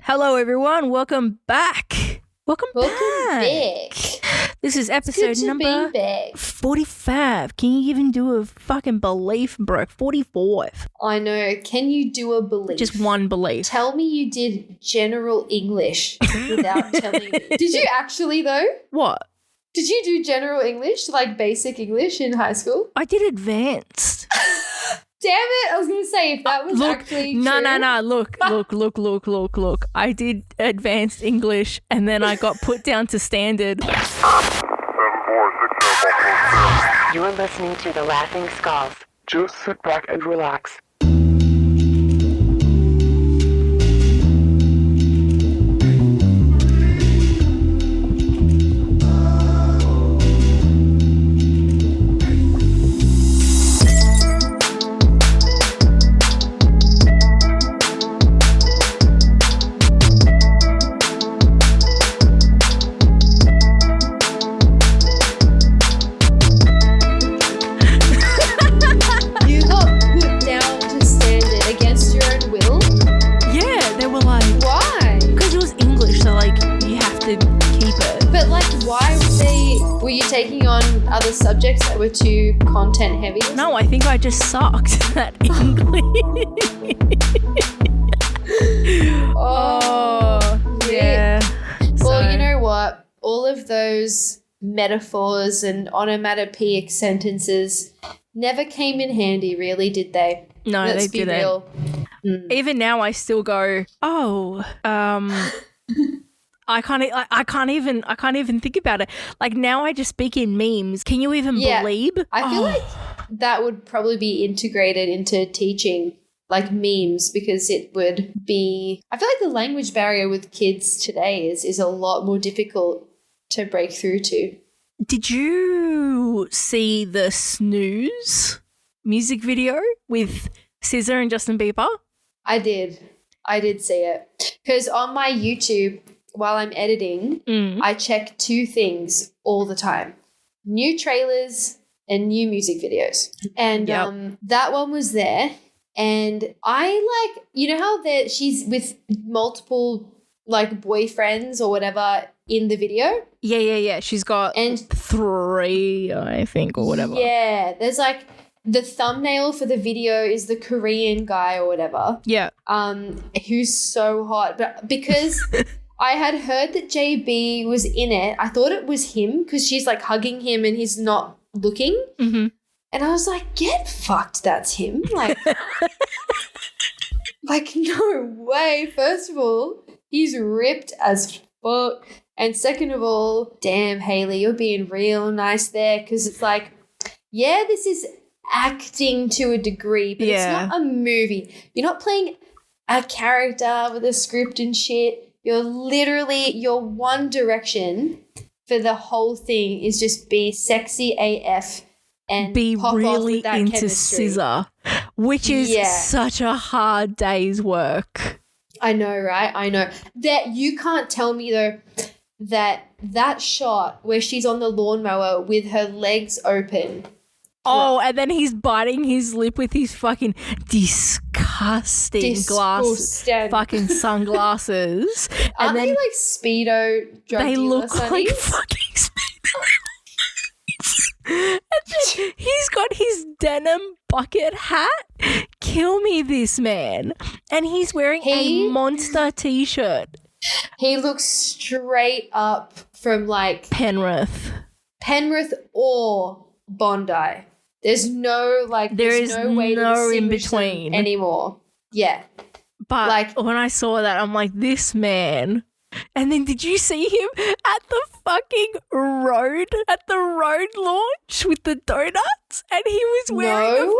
Hello, everyone. Welcome back. Welcome back. This is episode number 45. Can you even do a fucking belief, bro? 45. I know. Can you do a belief? Just one belief. Tell me you did general English without telling me. Did you actually, though? What? Did you do general English, like basic English in high school? I did advanced. Damn it. I was going to say, if that was actually true. No. Look. I did advanced English and then I got put down to standard. 746. You're listening to The Laughing Skulls. Just sit back and relax. Taking on other subjects that were too content heavy? No, I think I just sucked at English. Yeah. Well, you know what? All of those metaphors and onomatopoeic sentences never came in handy, really, did they? No, Let's they be didn't. Real. Even now, I still go, I can't even think about it. Like now I just speak in memes. Can you even believe? I feel like that would probably be integrated into teaching, like memes, because it would be, I feel like the language barrier with kids today is a lot more difficult to break through to. Did you see the Snooze music video with SZA and Justin Bieber? I did see it. Because on my YouTube, while I'm editing, I check two things all the time: new trailers and new music videos. And that one was there. And I like, you know how she's with multiple like boyfriends or whatever in the video? Yeah. She's got 3, I think, or whatever. Yeah. There's like the thumbnail for the video is the Korean guy or whatever. Yeah. Who's so hot. But because I had heard that JB was in it, I thought it was him because she's like hugging him and he's not looking. Mm-hmm. And I was like, get fucked, that's him. Like, like, no way. First of all, he's ripped as fuck. And second of all, damn, Hayley, you're being real nice there, because it's like, yeah, this is acting to a degree, but it's not a movie. You're not playing a character with a script and shit. You're literally, your one direction for the whole thing is just be sexy AF and be pop really off with that into chemistry. SZA, which is such a hard day's work. I know, right? I know. That you can't tell me though that shot where she's on the lawnmower with her legs open. Oh, and then he's biting his lip with his fucking disgusting fucking sunglasses. Aren't they like Speedo drug They dealer look like fucking Speedo. And then he's got his denim bucket hat. Kill me, this man. And he's wearing a monster t-shirt. He looks straight up from like Penrith or Bondi. There's no like there's no way to in between anymore. Yeah. But like when I saw that, I'm like, this man. And then did you see him at the fucking road launch with the donuts? And he was wearing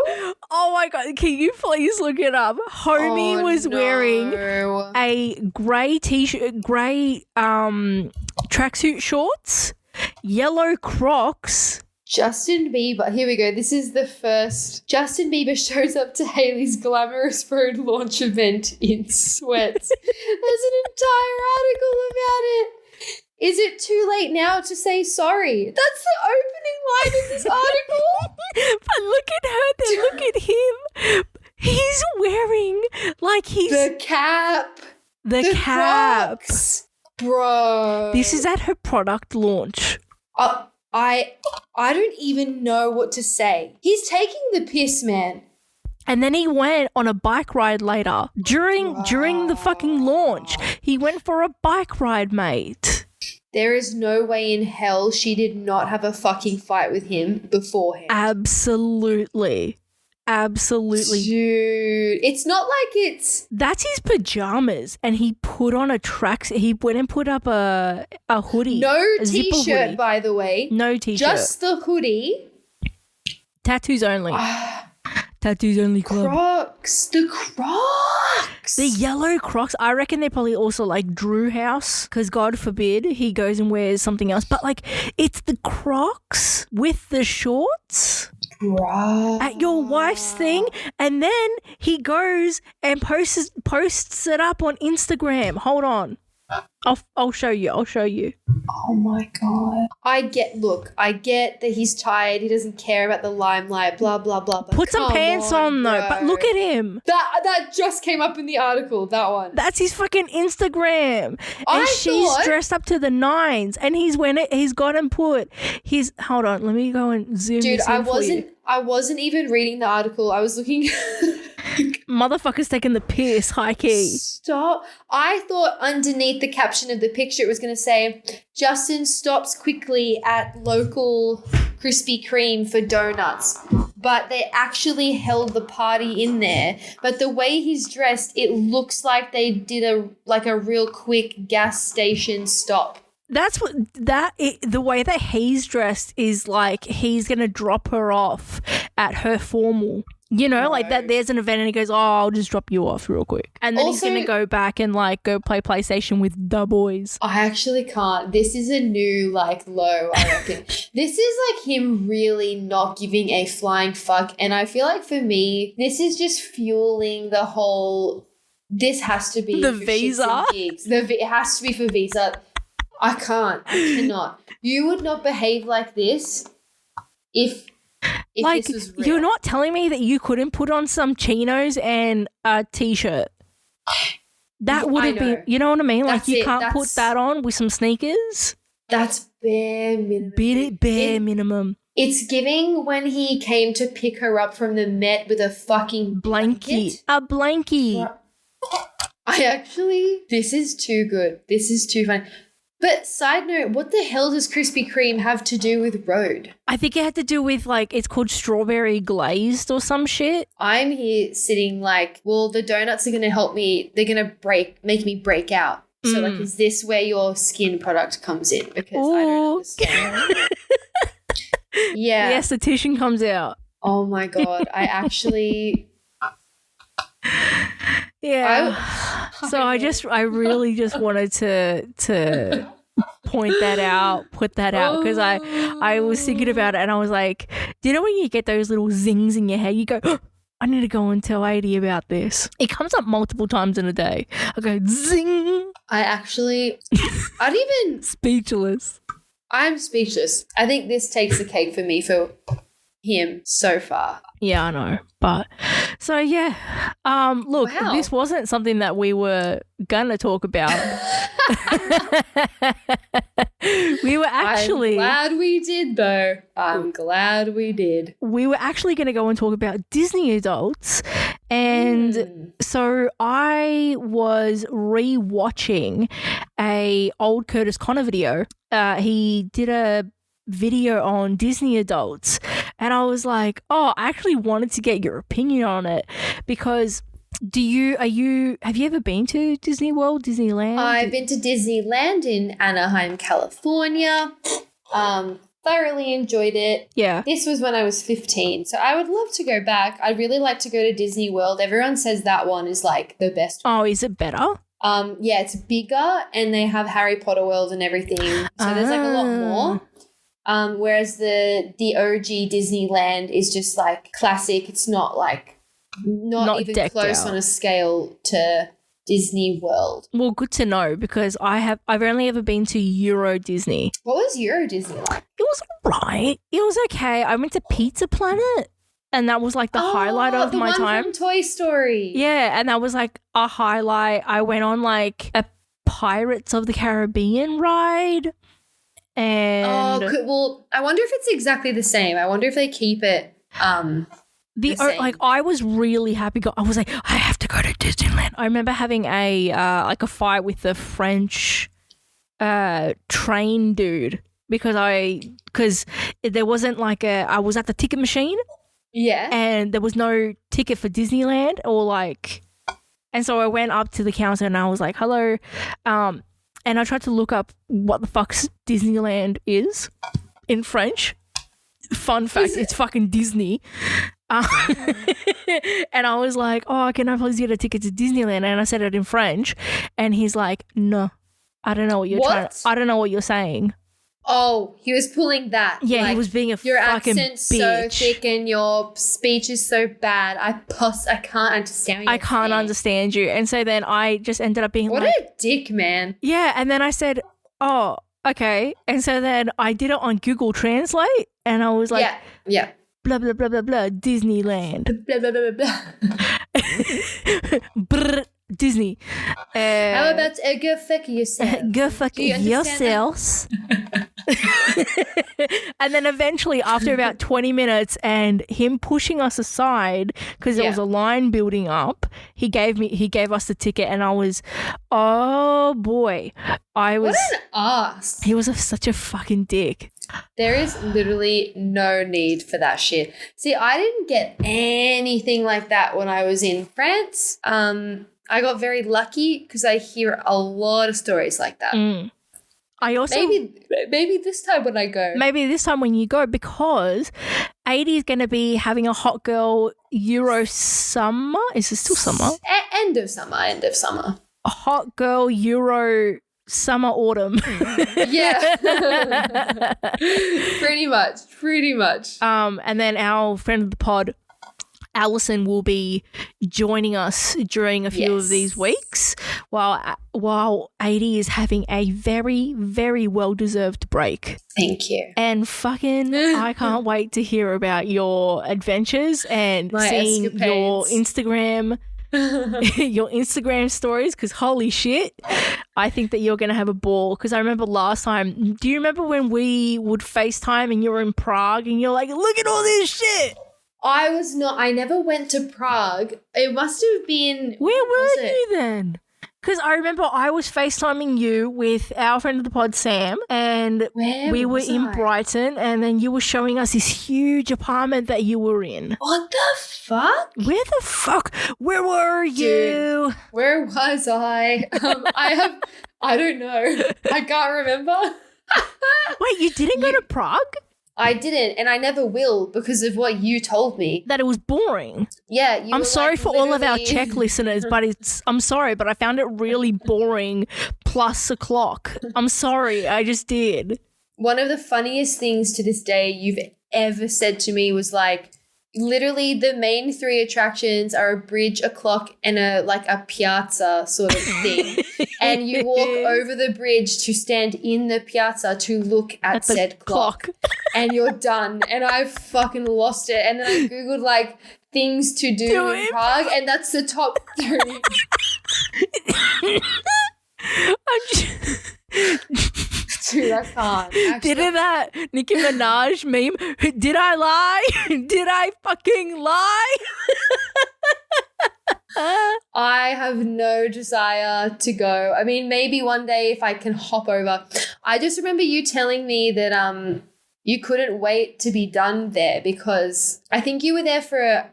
oh my God, can you please look it up? Homie was wearing a grey t-shirt, grey tracksuit shorts, yellow Crocs. Justin Bieber, here we go. This is the first. Justin Bieber shows up to Hayley's glamorous road launch event in sweats. There's an entire article about it. Is it too late now to say sorry? That's the opening line of this article. But look at her, then look at him. He's wearing like he's the cap, The cap. Crocs. Bro. This is at her product launch. I don't even know what to say. He's taking the piss, man. And then he went on a bike ride later. During the fucking launch, he went for a bike ride, mate. There is no way in hell she did not have a fucking fight with him beforehand. Absolutely. Dude, it's not like it's... That's his pajamas, and he put on a tracksuit. He went and put up a hoodie. No a zipper t-shirt, hoodie. by the way. No t-shirt. Just the hoodie. Tattoos only. Tattoos only club. Crocs. The Crocs. The yellow Crocs. I reckon they're probably also like Drew House, because God forbid he goes and wears something else. But like, it's the Crocs with the shorts. Bro. At your wife's thing, and then he goes and posts it up on Instagram. Hold on, I'll show you. Oh my God. I get that he's tired. He doesn't care about the limelight, blah, blah, blah. But Put some pants on though. bro. But look at him. That just came up in the article, that one. That's his fucking Instagram. And she's dressed up to the nines, and he's gone and put his, hold on, let me go and zoom this in for you. I wasn't even reading the article. I was looking. Motherfucker's taking the piss, high key. Stop. I thought underneath the caption of the picture it was going to say, Justin stops quickly at local Krispy Kreme for donuts. But they actually held the party in there. But the way he's dressed, it looks like they did a real quick gas station stop. That's what the way that he's dressed is like he's going to drop her off at her formal. You know, like that there's an event and he goes, oh, I'll just drop you off real quick. And then Also, he's going to go back and like go play PlayStation with the boys. I actually can't. This is a new like low, I reckon. This is like him really not giving a flying fuck. And I feel like for me, this is just fueling the whole, this has to be the for visa. shits and gigs. It has to be for visa. I cannot. You would not behave like this if like, this was real. you're not telling me that you couldn't put on some chinos and a t-shirt. That would have been, you know what I mean? That's like you can't put that on with some sneakers. That's bare minimum. Bare minimum. It's giving when he came to pick her up from the Met with a fucking blanket. A blankie. This is too good. This is too funny. But side note, what the hell does Krispy Kreme have to do with road? I think it had to do with like, it's called strawberry glazed or some shit. I'm here sitting like, well, the donuts are going to help me. They're going to make me break out. So like, is this where your skin product comes in? Because I don't understand. Yeah. The esthetician comes out. Oh my God. I actually... Yeah. I really just wanted to point that out, put that out, because I was thinking about it and I was like, do you know when you get those little zings in your head, you go, oh, I need to go and tell Adi about this. It comes up multiple times in a day. I go, zing. Speechless. I'm speechless. I think this takes the cake for me for him so far. Yeah, I know. But so yeah. Look, This wasn't something that we were gonna talk about. We were actually I'm glad we did though. I'm glad we did. We were actually gonna go and talk about Disney adults. And so I was re-watching a old Curtis Connor video. He did a video on Disney adults, and I was like, oh, I actually wanted to get your opinion on it, because have you ever been to Disney World, Disneyland? I've been to Disneyland in Anaheim, California. Thoroughly enjoyed it. Yeah. This was when I was 15, so I would love to go back. I'd really like to go to Disney World. Everyone says that one is like the best. Oh, is it better? Yeah, it's bigger and they have Harry Potter World and everything. So there's like a lot more. Whereas the OG Disneyland is just like classic. It's not like not even close out on a scale to Disney World. Well, good to know, because I've only ever been to Euro Disney. What was Euro Disney like? It was alright. It was okay. I went to Pizza Planet And that was like the highlight of the my one time. from Toy Story. Yeah, and that was like a highlight. I went on like a Pirates of the Caribbean ride. And Well, I wonder if it's exactly the same. I wonder if they keep it the same. like I was really happy. I was like, I have to go to Disneyland. I remember having a like a fight with the French train dude because there wasn't like I was at the ticket machine. Yeah. And there was no ticket for Disneyland and so I went up to the counter and I was like, hello. And I tried to look up what the fuck's Disneyland is in French. Fun fact, it's fucking Disney. And I was like, oh, can I please get a ticket to Disneyland? And I said it in French. And he's like, no, I don't know what I don't know what you're saying. Oh, he was pulling that. Yeah, like, he was being a your fucking accent's bitch. so thick and your speech is so bad. I can't understand what I can't understand you. And so then I just ended up being what like, a dick, man. yeah. And then I said, oh, okay. And so then I did it on Google Translate and I was like, yeah. blah, blah, blah, blah, blah, Disneyland. Blah, blah, blah, blah, blah. Brr, Disney. How about go fuck yourself? Go fuck yourselves. And then eventually after about 20 minutes and him pushing us aside because there was a line building up, he gave us the ticket and I was, oh boy, what an ass. He was such a fucking dick. There is literally no need for that shit. See, I didn't get anything like that when I was in France. I got very lucky because I hear a lot of stories like that. I also maybe this time when I go. Maybe this time when you go, because 80 is going to be having a hot girl Euro summer. Is it still summer? End of summer. A hot girl Euro summer autumn. Yeah. Pretty much. And then our friend of the pod, Alison, will be joining us during a few of these weeks while 80 is having a very, very well-deserved break. Thank you. And fucking I can't wait to hear about your adventures and seeing your Instagram stories because holy shit, I think that you're going to have a ball because I remember last time, do you remember when we would FaceTime and you were in Prague and you're like, look at all this shit? I never went to Prague. It must have been. Where were you then? Because I remember I was FaceTiming you with our friend of the pod, Sam, and we were in Brighton, and then you were showing us this huge apartment that you were in. What the fuck? Where the fuck? Where were you? Dude, where was I? I don't know. I can't remember. Wait, you didn't go to Prague? I didn't, and I never will because of what you told me. That it was boring. Yeah, I'm sorry for all of our Czech listeners, but I'm sorry, but I found it really boring plus a clock. I'm sorry, I just did. One of the funniest things to this day you've ever said to me was like, literally the main three attractions are a bridge, a clock, and a piazza sort of thing. And you walk over the bridge to stand in the piazza to look at said clock. And you're done. And I fucking lost it. And then I Googled like things to do in Prague, and that's the top 3. Dude, I can't. Actually. Didn't that Nicki Minaj meme? Did I lie? Did I fucking lie? I have no desire to go. I mean, maybe one day if I can hop over. I just remember you telling me that you couldn't wait to be done there because I think you were there for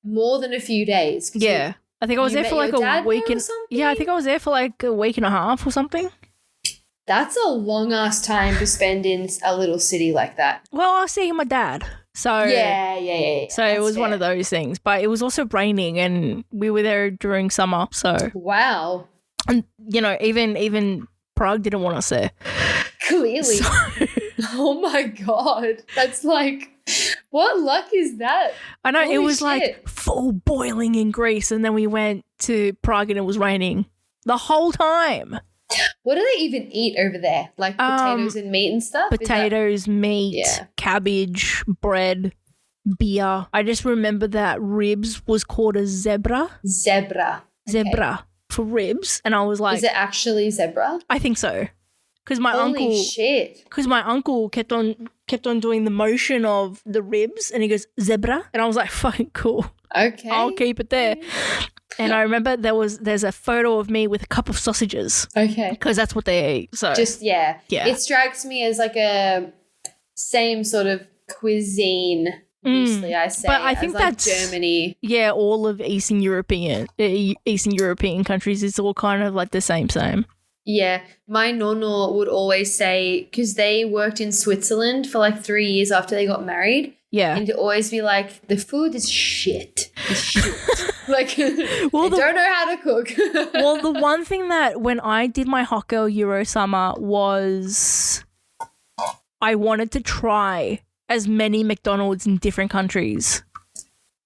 more than a few days. Yeah. I think I was there for like a week and I think I was there for like a week and a half or something. That's a long ass time to spend in a little city like that. Well, I was seeing my dad. So yeah. So it was one of those things. But it was also raining and we were there during summer. So wow. And you know, even Prague didn't want us there. Clearly. So, oh my God. That's like, what luck is that? I know. Holy it was shit. like full boiling in Greece and then we went to Prague and it was raining the whole time. What do they even eat over there? Like potatoes and meat and stuff? Potatoes, meat, cabbage, bread. beer. I just remember that ribs was called a zebra. Zebra. Zebra for ribs. And I was like, Is it actually zebra? I think so. Because my Holy uncle, shit. because my uncle kept on doing the motion of the ribs, and he goes zebra, and I was like, fucking cool. Okay. I'll keep it there. And I remember there's a photo of me with a cup of sausages Okay. because that's what they eat. So Just, yeah. Yeah. It strikes me as like a same sort of cuisine, loosely, I say. But I think as like that's- Germany. yeah, all of Eastern European countries, it's all kind of like the same. Yeah. My nono would always say, because they worked in Switzerland for like 3 years after they got married, Yeah. and to always be like, the food is shit. It's shit. Like, Well, they don't know how to cook. Well, the one thing that when I did my hot girl Euro summer was I wanted to try as many McDonald's in different countries.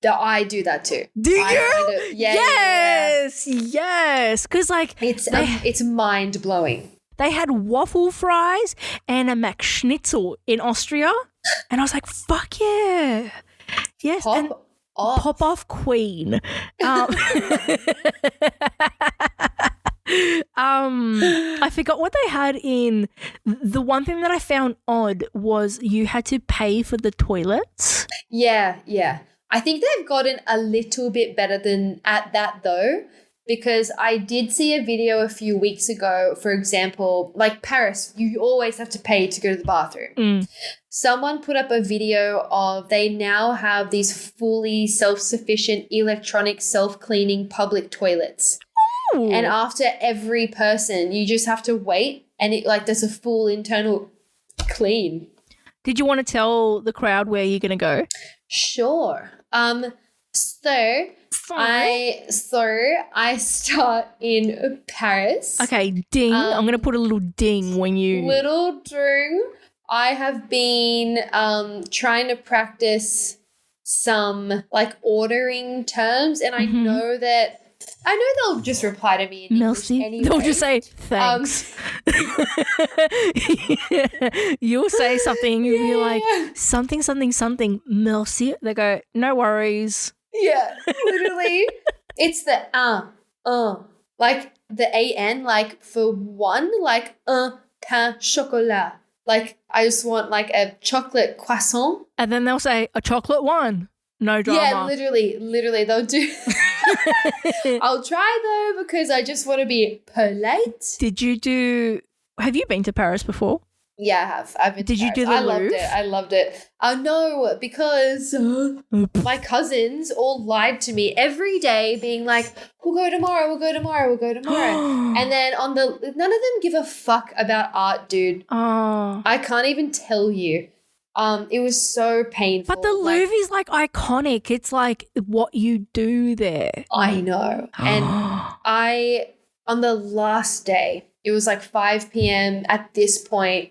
I do that too. Do you? Yeah. Yes. Because like It's mind blowing. they had waffle fries and a McSchnitzel in Austria, and I was like, "Fuck yeah, yes!" and Pop off Queen. I forgot what they had in. The one thing that I found odd was you had to pay for the toilets. Yeah. I think they've gotten a little bit better than at that though, because I did see a video a few weeks ago, for example, like Paris, you always have to pay to go to the bathroom. Someone put up a video of they now have these fully self-sufficient electronic self-cleaning public toilets. Ooh. And after every person, you just have to wait and it like there's a full internal clean. Did you want to tell the crowd where you're gonna go? Sure. So I start in Paris. Okay, ding. I'm gonna put a little ding when you. Little ding. I have been trying to practice some like ordering terms, and I know they'll just reply to me in English Merci. anyway. They'll just say thanks. You'll say something. You'll be like something. Merci. They go, no worries. Yeah, literally. It's the like the an, like for one, like pain chocolat. Like I just want like a chocolate croissant. And then they'll say a chocolate one. No drama. Yeah, literally they'll do. I'll try though because I just want to be polite. Have you been to Paris before? Yeah, I have. I've been to Did you do Paris. the Louvre? I loved it. Oh no, because my cousins all lied to me every day, being like, "We'll go tomorrow. And then none of them give a fuck about art, dude. Oh. I can't even tell you. It was so painful. But the Louvre is like iconic. It's like what you do there. I know. And on the last day, it was like 5 p.m. At this point,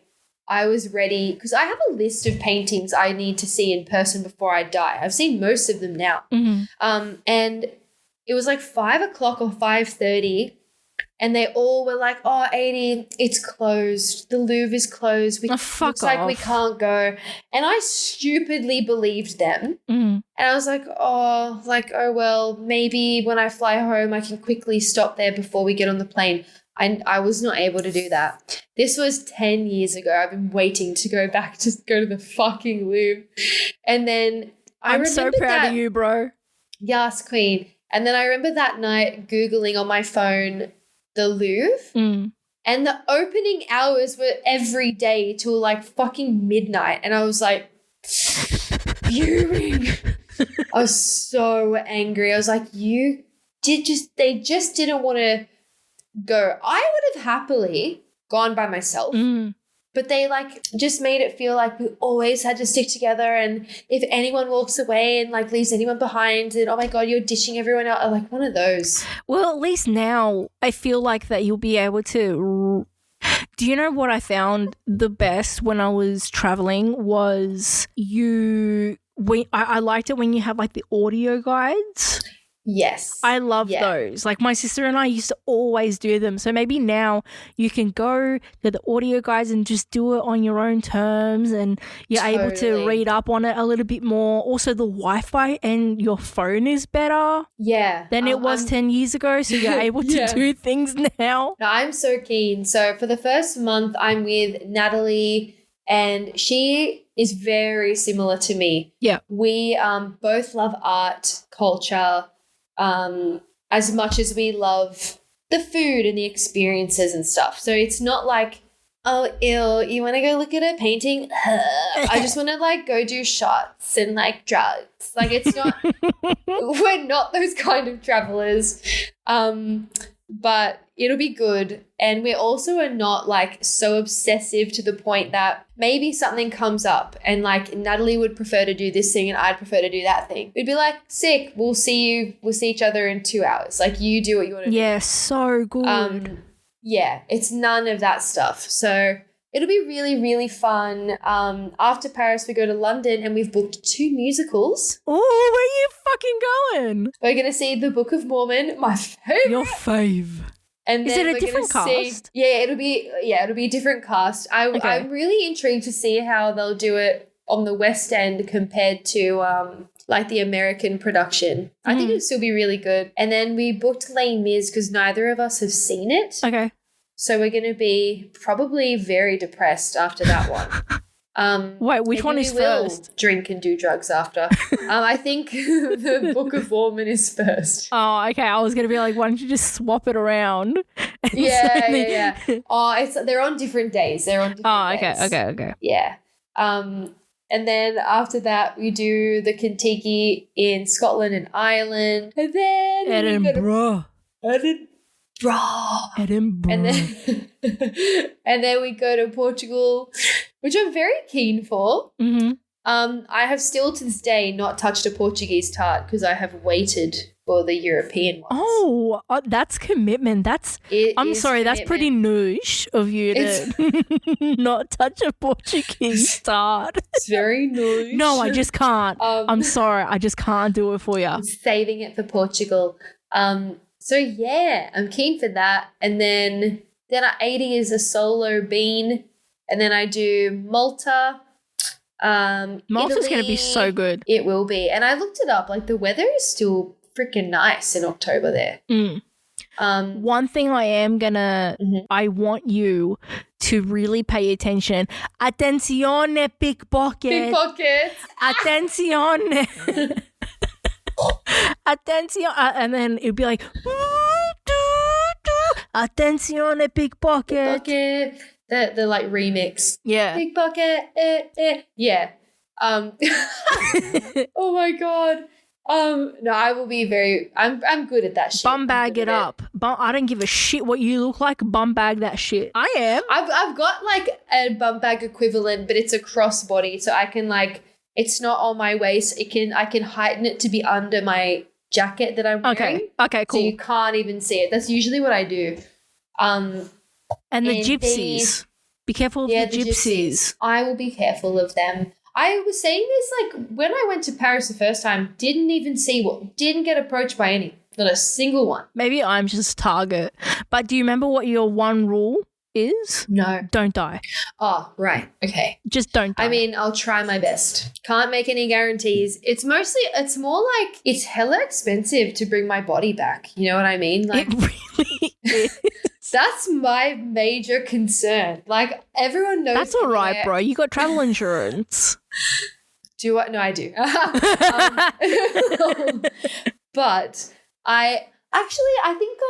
I was ready because I have a list of paintings I need to see in person before I die. I've seen most of them now. And it was like 5 o'clock or 5:30. And they all were like, "Oh, 80, it's closed. The Louvre is closed. Looks like we can't go." And I stupidly believed them. And I was like, oh well, maybe when I fly home, I can quickly stop there before we get on the plane. I was not able to do that. This was 10 years ago. I've been waiting to go back to go to the fucking Louvre. And then I'm so proud of you, bro. Yes, queen. And then I remember that night Googling on my phone the Louvre, and the opening hours were every day till like fucking midnight, and I was like fuming. I was so angry. I was like, they just didn't want to go. I would have happily gone by myself, but they like just made it feel like we always had to stick together, and if anyone walks away and like leaves anyone behind, then oh my god, you're dishing everyone out. Like one of those. Well, at least now I feel like that you'll be able to. Do you know what I found the best when I was traveling was I liked it when you have like the audio guides. Yes. I love Yeah. those. Like my sister and I used to always do them. So maybe now you can go to the audio guides and just do it on your own terms, and you're able to Totally. read up on it a little bit more. Also, the Wi-Fi and your phone is better Yeah. than it was 10 years ago. So you're able to Yeah. do things now. No, I'm so keen. So for the first month, I'm with Natalie, and she is very similar to me. Yeah. We both love art, culture, as much as we love the food and the experiences and stuff. So it's not like, oh, ew, you want to go look at a painting? I just want to like go do shots and like drugs. Like it's not, we're not those kind of travelers. But it'll be good. And we also are not like so obsessive to the point that maybe something comes up and like Natalie would prefer to do this thing and I'd prefer to do that thing. We'd be like, sick, we'll see each other in 2 hours. Like you do what you want to do. Yeah, so good. Yeah, it's none of that stuff. So it'll be really, really fun. After Paris, we go to London and we've booked 2 musicals. Oh, where are you fucking going? We're going to see The Book of Mormon, my favorite. Your fave. And Is then it a we're different gonna see- cast? Yeah, it'll be a different cast. I'm really intrigued to see how they'll do it on the West End compared to like the American production. I think it'll still be really good. And then we booked Les Mis because neither of us have seen it. Okay. So we're going to be probably very depressed after that one. Wait, which Maybe one is we will first? drink and do drugs after. I think the Book of Mormon is first. Oh, okay. I was going to be like, why don't you just swap it around? Yeah. Oh, they're on different days. They're on different days. Okay. Yeah. And then after that, we do the Kentucky in Scotland and Ireland. And then Edinburgh. And then and then we go to Portugal, which I'm very keen for. Mm-hmm. I have still to this day not touched a Portuguese tart because I have waited for the European ones. Oh, that's commitment. I'm sorry, that's pretty niche of you to not touch a Portuguese tart. It's very niche. No, I just can't. I'm sorry, I just can't do it for you. I'm saving it for Portugal. So yeah, I'm keen for that. And then 80 is a solo bean. And then I do Malta. Malta's going to be so good. It will be. And I looked it up. Like the weather is still freaking nice in October there. One thing I am going to, I want you to really pay attention. Attenzione Pickpocket. Pickpocket. Attenzione. Attenzione. And then it'd be like, Attenzione Pickpocket. Pickpocket. The like remix. Yeah. Pickpocket. Yeah. Oh my God. No, I will be I'm good at that shit. Bum bag it up. I don't give a shit what you look like. Bum bag that shit. I am. I've got like a bum bag equivalent, but it's a crossbody, so I can like it's not on my waist. I can heighten it to be under my jacket that I'm wearing. Okay, cool. So you can't even see it. That's usually what I do. And the gypsies. Be careful of the gypsies. I will be careful of them. I was saying this like when I went to Paris the first time, didn't get approached by any. Not a single one. Maybe I'm just target. But do you remember what your one rule is? No. Don't die. Oh, right. Okay. Just don't die. I mean, I'll try my best. Can't make any guarantees. It's more like it's hella expensive to bring my body back. You know what I mean? Like it really is. That's my major concern. Like everyone knows. That's all right, bro. You got travel insurance. Do I? No, I do. But I think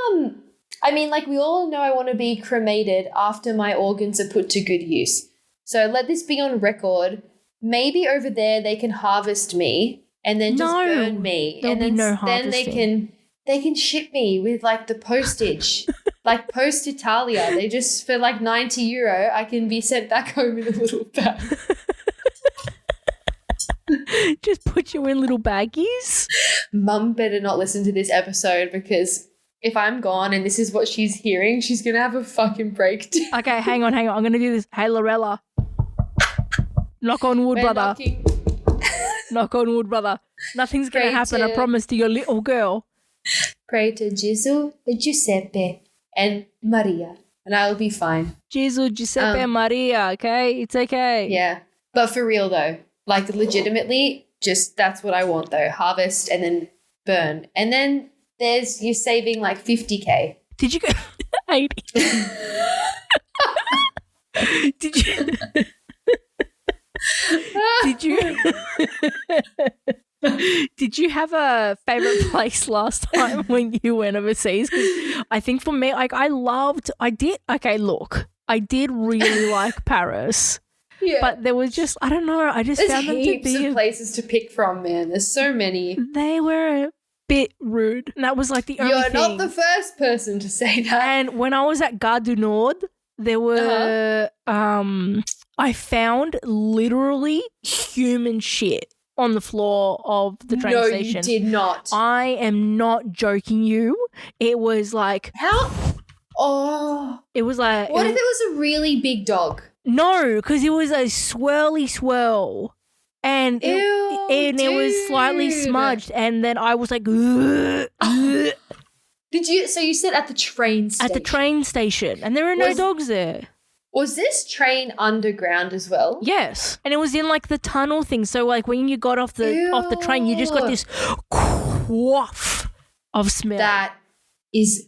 I mean, like we all know I want to be cremated after my organs are put to good use. So let this be on record. Maybe over there they can harvest me and then just burn me. There'll and be no then they can ship me with like the postage. Like Post Italia. They just for like €90 I can be sent back home in a little bag. Just put you in little baggies. Mum better not listen to this episode because if I'm gone and this is what she's hearing, she's going to have a fucking breakdown. Okay, hang on. I'm going to do this. Hey, Lorella. Knock on wood, We're brother. knocking. Knock on wood, brother. Nothing's going to happen, I promise, to your little girl. Pray to Gesù, Giuseppe, and Maria, and I will be fine. Jesus, Giuseppe, Maria, okay? It's okay. Yeah. But for real, though, like legitimately, just that's what I want, though. Harvest and then burn. And then you're saving like 50K. Did you go 80? Did you? Did you? Did you have a favorite place last time when you went overseas? 'Cause I think for me, like I did really like Paris. Yeah. But there was just, I don't know, I just There's found them to heaps be of places to pick from, man. There's so many. they were a bit rude. And that was like the only You're thing. not the first person to say that. And when I was at Gare du Nord, there were I found literally human shit on the floor of the train station. No, you did not. I am not joking you. It was like How? Oh. it was like What if it was a really big dog? no, because it was a swirly swirl. And Ew, it was slightly dude. smudged, and then I was like, ugh, ugh, Did you? So you said at the train station. at the train station, and there were no Was- dogs there. Was this train underground as well? Yes, and it was in like the tunnel thing. So like when you got off the train, you just got this quaff of smell. That is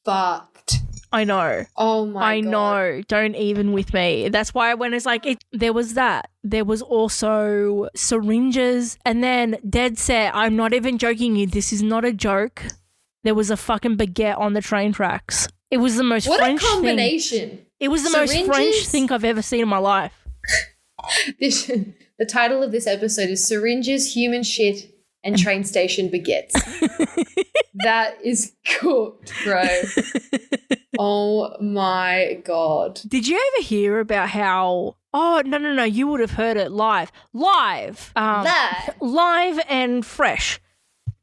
fucked. I know. Oh my God. I know. Don't even with me. That's why when it's like there was that. There was also syringes, and then dead set. I'm not even joking you. This is not a joke. There was a fucking baguette on the train tracks. It was the most What French a combination. thing. It was the most French Syringes? thing I've ever seen in my life. The title of this episode is Syringes, Human Shit, and Train Station Baguettes. That is cooked, bro. Oh my God. Did you ever hear about how? Oh no! You would have heard it live, live and fresh.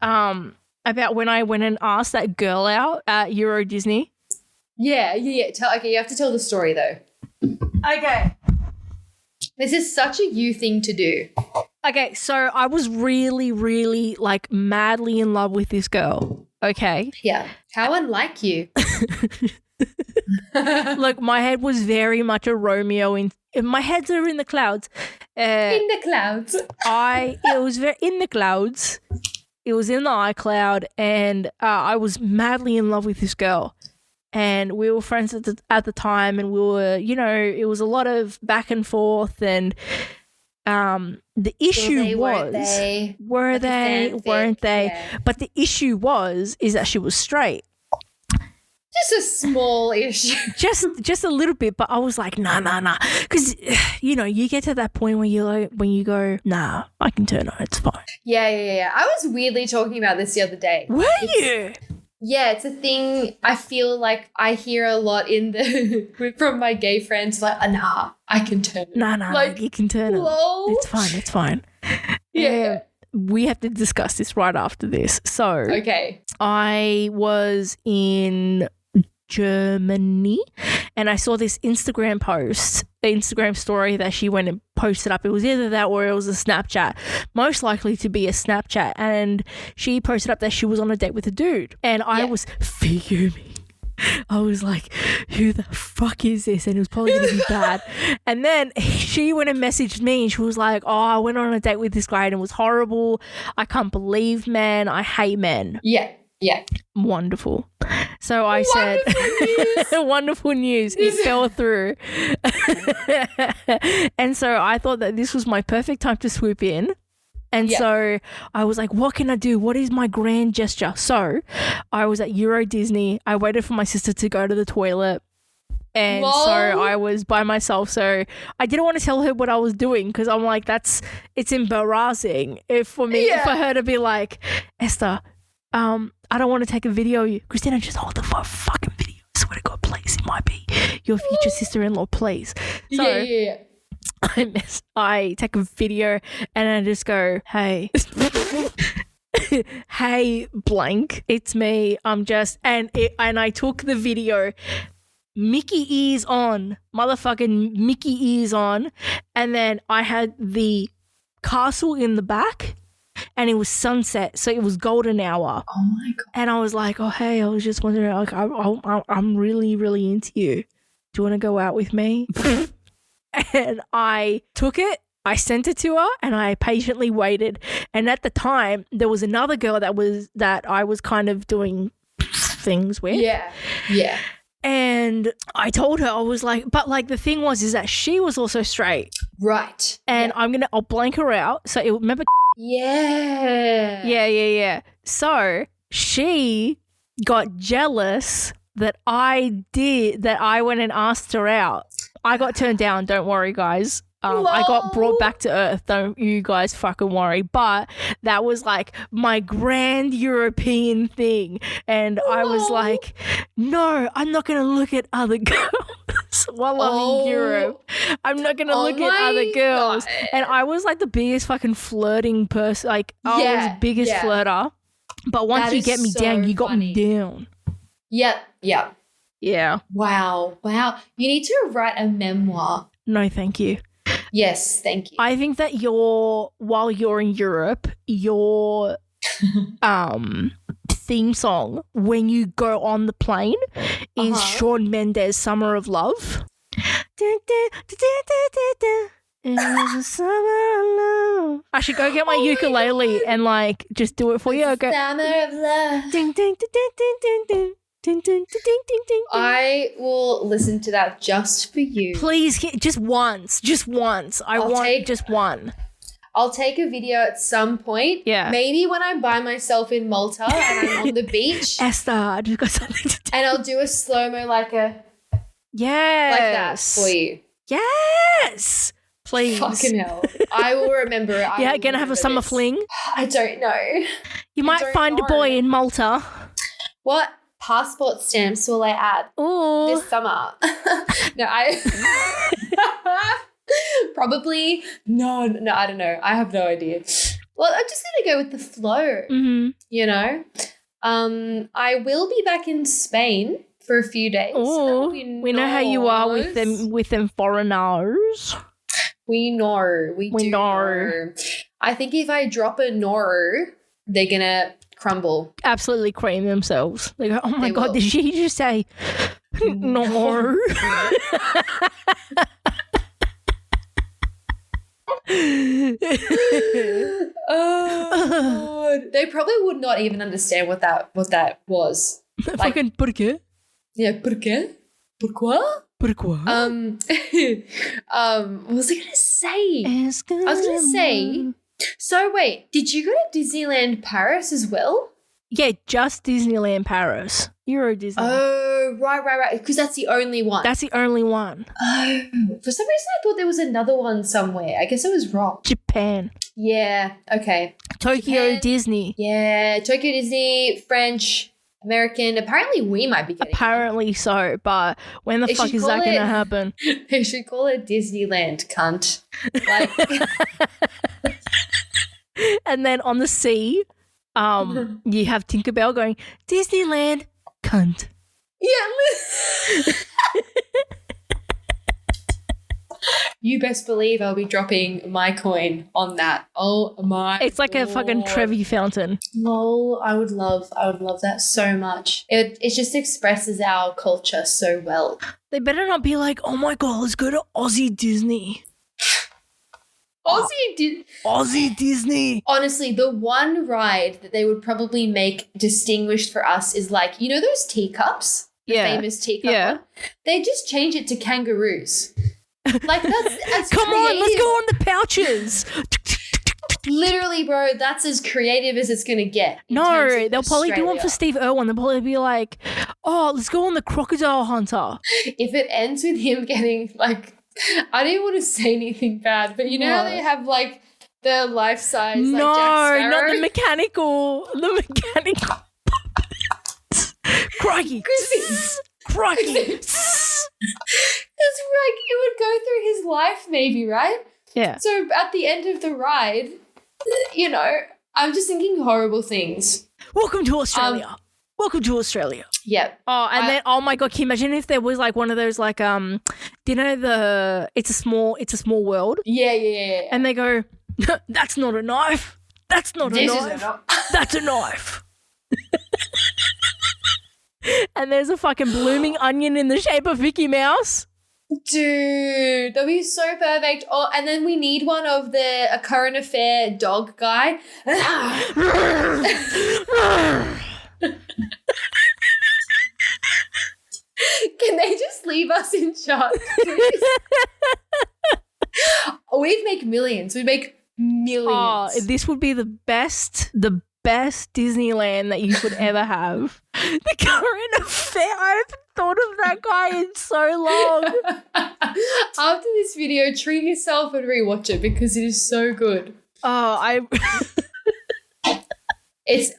About when I went and asked that girl out at Euro Disney. Yeah. Okay, you have to tell the story though. Okay. This is such a you thing to do. Okay, so I was really, really like madly in love with this girl. Okay. Yeah. How unlike you. Look, my head was very much a Romeo my heads are in the clouds. In the clouds. It was very in the clouds. It was in the iCloud, and I was madly in love with this girl. And we were friends at the time, and we were, it was a lot of back and forth, and the issue Weren't they? weren't they? Yeah. But the issue is that she was straight. Just a small issue. just a little bit, but I was like, nah, because you get to that point where you go, nah, I can turn on, it's fine. Yeah. I was weirdly talking about this the other day. Were you? Yeah, it's a thing I feel like I hear a lot from my gay friends, like, nah, I can turn it. Nah, like, you can turn lol. it. It's fine. Yeah. We have to discuss this right after this. So, Okay. I was in Germany, and I saw this Instagram story that she went and posted up. It was either that or it was a Snapchat, most likely to be a Snapchat, and she posted up that she was on a date with a dude, and I was fuming. I was like, who the fuck is this? And it was probably going to be bad. And then she went and messaged me, and she was like, oh, I went on a date with this guy and it was horrible. I can't believe men. I hate men. Yeah. Wonderful. So I said, wonderful news. It fell through. And so I thought that this was my perfect time to swoop in. And so I was like, what can I do? What is my grand gesture? So I was at Euro Disney. I waited for my sister to go to the toilet. And so I was by myself. So I didn't want to tell her what I was doing because I'm like, it's embarrassing for her to be like, Esta, I don't want to take a video of you. Christina, just hold the fucking video. I swear to God, please. It might be your future sister-in-law, please. So Yeah. I take a video and I just go, hey. Hey, blank. It's me. I'm just, and I took the video, Mickey ears on, motherfucking Mickey ears on, and then I had the castle in the back. and it was sunset, so it was golden hour. Oh my God. And I was like, oh, hey, I was just wondering, like, I'm really, really into you. Do you want to go out with me? And I took it, I sent it to her, and I patiently waited. And at the time, there was another girl that I was kind of doing things with. Yeah. Yeah. And I told her, I was like, but like the thing was is that she was also straight. Right. And I'll blank her out. So remember. Yeah. Yeah. So she got jealous that I went and asked her out. I got turned down. Don't worry, guys. I got brought back to earth. Don't you guys fucking worry. But that was like my grand European thing. And I was like, no, I'm not going to look at other girls while I'm in Europe. I'm not going to look at other girls. God. And I was like the biggest fucking flirting person. Like, I was the biggest flirter. But once you get me down, you got me down. Yep. Yeah. Wow. You need to write a memoir. No, thank you. Yes, thank you. I think that while you're in Europe, your theme song when you go on the plane is Shawn Mendes' Summer of Love. I should go get my ukulele and like just do it for you. Okay. Summer of Love. Ding, ding, ding, ding, ding, ding, ding. Ding, ding, ding, ding, ding, ding. I will listen to that just for you. Please, just once. I want just one. I'll take a video at some point. Yeah. Maybe when I'm by myself in Malta and I'm on the beach. Esta, I just got something to do. And I'll do a slow-mo like that for you. Yes. Please. Fucking hell. I will remember it. Gonna have a summer fling? I don't know. You might find a boy in Malta. What passport stamps will I add this summer? No, probably no, I don't know. I have no idea. Well, I'm just gonna go with the flow. Mm-hmm. You know, I will be back in Spain for a few days. Oh, we know how you are with them foreigners. We know. We do know. I think if I drop a no, they're gonna crumble. Absolutely cream themselves. They go, oh my God, did she just say no? Oh, God. They probably would not even understand what that was. Fucking ¿por qué? Yeah, ¿por qué? ¿Pourquoi? Pourquoi? What was I gonna say? I was gonna say. So wait, did you go to Disneyland Paris as well? Yeah, just Disneyland Paris. Euro Disney. Oh, right. Because that's the only one. That's the only one. Oh, for some reason I thought there was another one somewhere. I guess I was wrong. Japan. Yeah. Okay. Tokyo Japan. Disney. Yeah, Tokyo Disney, French, American. Apparently we might be getting Apparently so, but when the fuck is that going to happen? They should call it Disneyland, cunt. Like, and then on the sea, you have Tinkerbell going, Disneyland, cunt. Yeah. You best believe I'll be dropping my coin on that. Oh my! It's like a fucking Trevi fountain. Lol, I would love that so much. It just expresses our culture so well. They better not be like, oh my God, let's go to Aussie Disney. Aussie Disney. Honestly, the one ride that they would probably make distinguished for us is like, you know those teacups? The famous teacup one? They just change it to kangaroos. Like that's come on, let's go on the pouches. Literally, bro, that's as creative as it's gonna get. No, they'll probably do one for Steve Irwin. They'll probably be like, oh, let's go on the crocodile hunter. If it ends with him getting like, I don't want to say anything bad, but you know how they have like the life size like no, Jack Sparrow? not the mechanical. Crikey. Crikey. It's like it would go through his life maybe, right? Yeah. So at the end of the ride, you know, I'm just thinking horrible things. Welcome to Australia. Welcome to Australia. Yep. Oh, and then oh my God, can you imagine if there was like one of those like do you know the It's a Small World? Yeah. And they go, that's not a knife. That's not a This knife. is a That's a knife. And there's a fucking blooming onion in the shape of Mickey Mouse. Dude, that'd be so perfect. Oh, and then we need one of a current affair dog guy. Can they just leave us in charge, please? We'd make millions. We'd make millions. Oh, this would be the best Disneyland that you could ever have. The current affair. I haven't thought of that guy in so long. After this video, treat yourself and rewatch it because it is so good. Oh, I if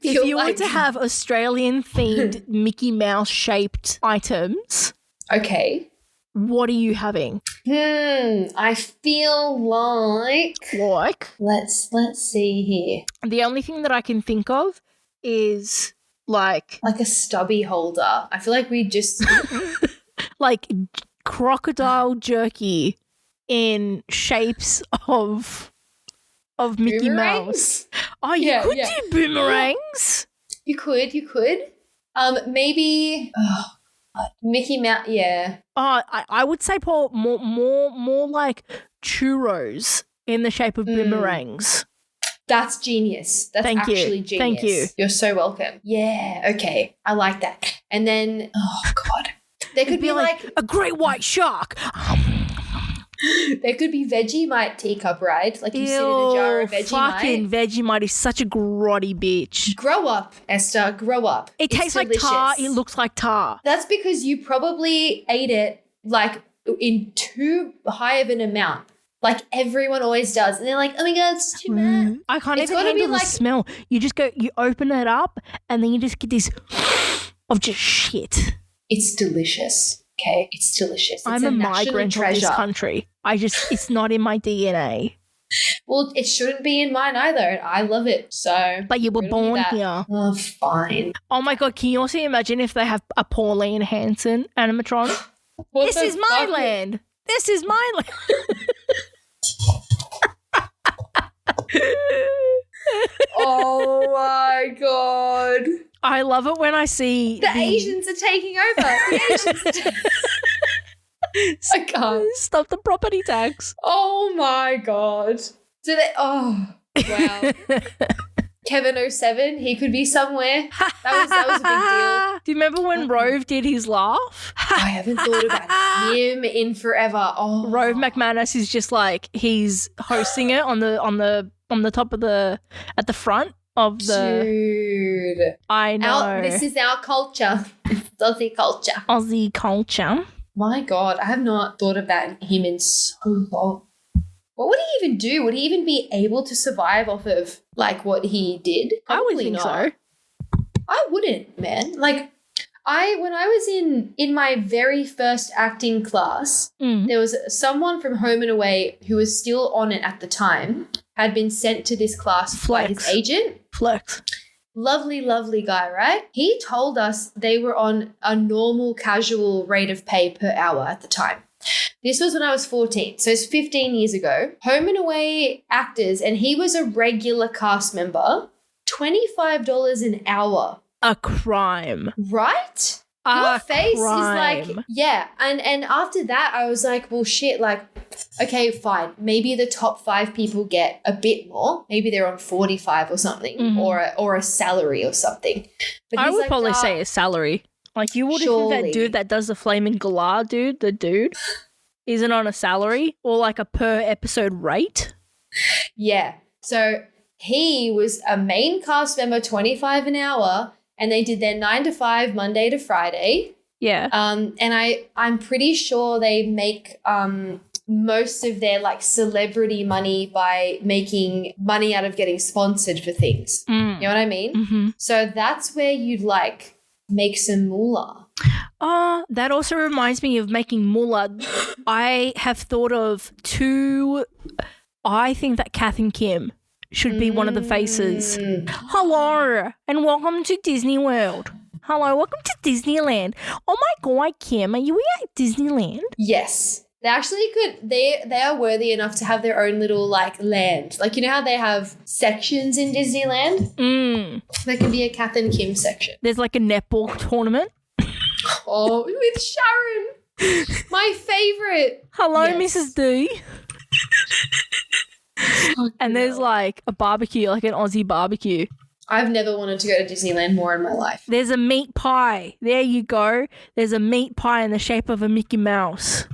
feel you were like to have Australian themed Mickey Mouse shaped items, okay. what are you having? I feel like let's see here. The only thing that I can think of is like Like a stubby holder. I feel like we just like crocodile jerky in shapes of Mickey Mouse. boomerangs? Oh, you Yeah, could yeah. do boomerangs. You could. Maybe Mickey Mouse. Yeah. Oh, I would say more like churros in the shape of boomerangs. That's genius. That's Thank you. actually genius. Thank you. You're so welcome. Yeah. Okay. I like that. And then, oh God, there could It'd be like a great white shark. there could be Vegemite teacup, right? Like you sit in a jar of Vegemite. Fucking Vegemite is such a grotty bitch. Grow up, Esther. Grow up. It It's tastes like delicious. tar. It looks like tar. That's because you probably ate it like in too high of an amount. Like everyone always does. And they're like, oh my God, it's too much. I can't It's even gotta be handle the like- smell. You just go, you open it up, and then you just get this of just shit. It's delicious. Okay, it's delicious. It's I'm a national migrant of treasure. this country. It's not in my DNA. Well, it shouldn't be in mine either, and I love it. So, But you were riddle me born that. here. Oh, fine. Oh my God, can you also imagine if they have a Pauline Hanson animatron? What This the is my fuck? land. This is my land. Oh my God. I love it when I see The Asians are taking over. The Asians are I can't. Stop the property tax. Oh my God. So they, oh, wow. Kevin 07, he could be somewhere. That was a big deal. Do you remember when Rove did his laugh? I haven't thought about him in forever. Oh, Rove McManus is just like he's hosting it on the top of at the front of the. dude. I know. This is our culture. It's Aussie culture. Aussie culture. My God, I have not thought about him in so long. What would he even do? Would he even be able to survive off of like what he did? I would Probably think not. so. I wouldn't, man. Like when I was in my very first acting class, there was someone from Home and Away who was still on it at the time, had been sent to this class by his Flex. agent. Flex. Lovely, lovely guy, right? He told us they were on a normal casual rate of pay per hour at the time. This was when I was 14, so it's 15 years ago. Home and Away actors, and he was a regular cast member, $25 an hour. A crime. Right? A Your face crime. is like, yeah. And after that, I was like, well, shit, like, okay, fine. Maybe the top 5 people get a bit more. Maybe they're on 45 or something, or a salary or something. But I he's would like, probably "Nah." say a salary. Like you would if Surely. that dude that does the flaming galah the dude, isn't on a salary or like a per episode rate. Yeah. So he was a main cast member, 25 an hour, and they did their 9 to 5, Monday to Friday. Yeah. And I'm pretty sure they make most of their like celebrity money by making money out of getting sponsored for things. You know what I mean? Mm-hmm. So that's where you'd like make some moolah. Oh, that also reminds me of making moolah. I have thought of 2. I think that Kath and Kim should be one of the faces. Hello and welcome to Disney World. Hello, welcome to Disneyland. Oh my God, Kim, are you at Disneyland? Yes. They actually they are worthy enough to have their own little like land. Like, you know how they have sections in Disneyland? There can be a Kath and Kim section. There's like a netball tournament. Oh, with Sharon. My favourite. Hello, Yes. Mrs. D. And there's like a barbecue, like an Aussie barbecue. I've never wanted to go to Disneyland more in my life. There's a meat pie. There you go. There's a meat pie in the shape of a Mickey Mouse.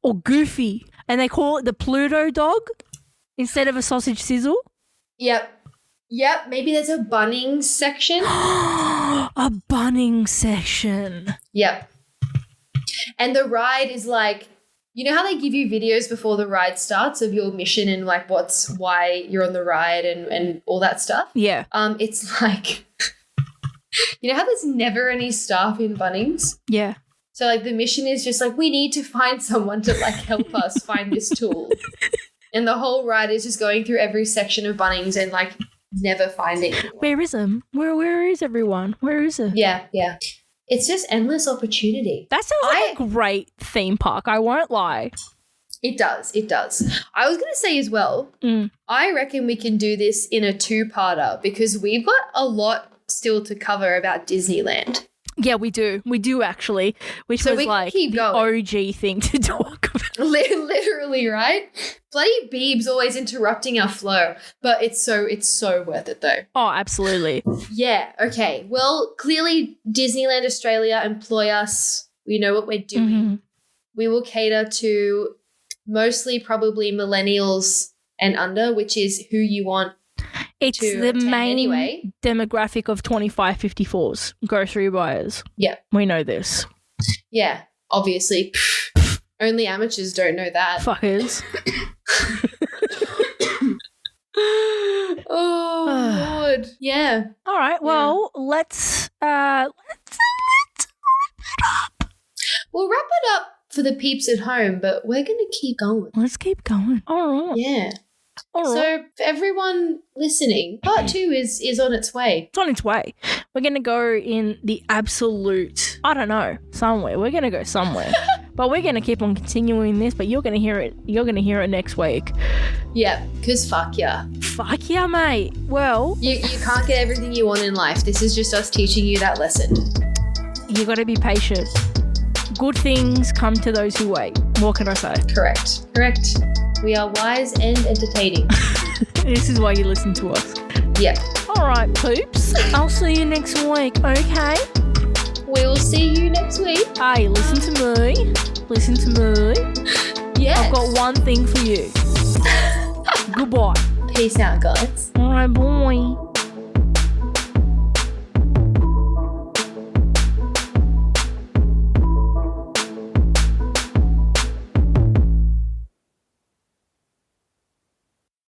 Or Goofy. And they call it the Pluto dog instead of a sausage sizzle. Yep. Maybe there's a Bunnings section. A bunning section. Yep. And the ride is like, you know how they give you videos before the ride starts of your mission and like why you're on the ride and all that stuff? Yeah. It's like, you know how there's never any staff in Bunnings? Yeah. So like the mission is just like, we need to find someone to like help us find this tool. And the whole ride is just going through every section of Bunnings and like never finding anyone. Where is him? Where is everyone? Where is it? Yeah. It's just endless opportunity. That sounds like a great theme park. I won't lie. It does. I was going to say as well, I reckon we can do this in a 2-parter because we've got a lot still to cover about Disneyland. Yeah, we do. We do actually, which So was we can like keep the going. OG thing to talk about. Literally, right? Bloody Beeb's always interrupting our flow, but it's so worth it though. Oh, absolutely. Yeah, okay. Well, clearly Disneyland Australia employ us. We know what we're doing. Mhm. We will cater to mostly probably millennials and under, which is who you want. It's to the attend main anyway. demographic of 25-54s, grocery buyers. Yeah. We know this. Yeah, obviously. Only amateurs don't know that. Fuckers. Oh, Lord. Yeah. All right, well, let's wrap it up. We'll wrap it up for the peeps at home, but we're going to keep going. Let's keep going. All right. Yeah. All right. So for everyone listening, part 2 is on its way. It's on its way. We're going to go in the absolute, I don't know, somewhere. We're going to go somewhere. But we're going to keep on continuing this, but you're going to hear it. You're going to hear it next week. Yeah, because fuck yeah. Fuck yeah, mate. Well, You can't get everything you want in life. This is just us teaching you that lesson. you got to be patient. Good things come to those who wait. What can I say? Correct. We are wise and entertaining. This is why you listen to us. Yep. All right, poops. I'll see you next week, okay? We will see you next week. Hey, listen to me. Listen to me. Yes. I've got one thing for you. Goodbye. Peace out, guys. All right, boy.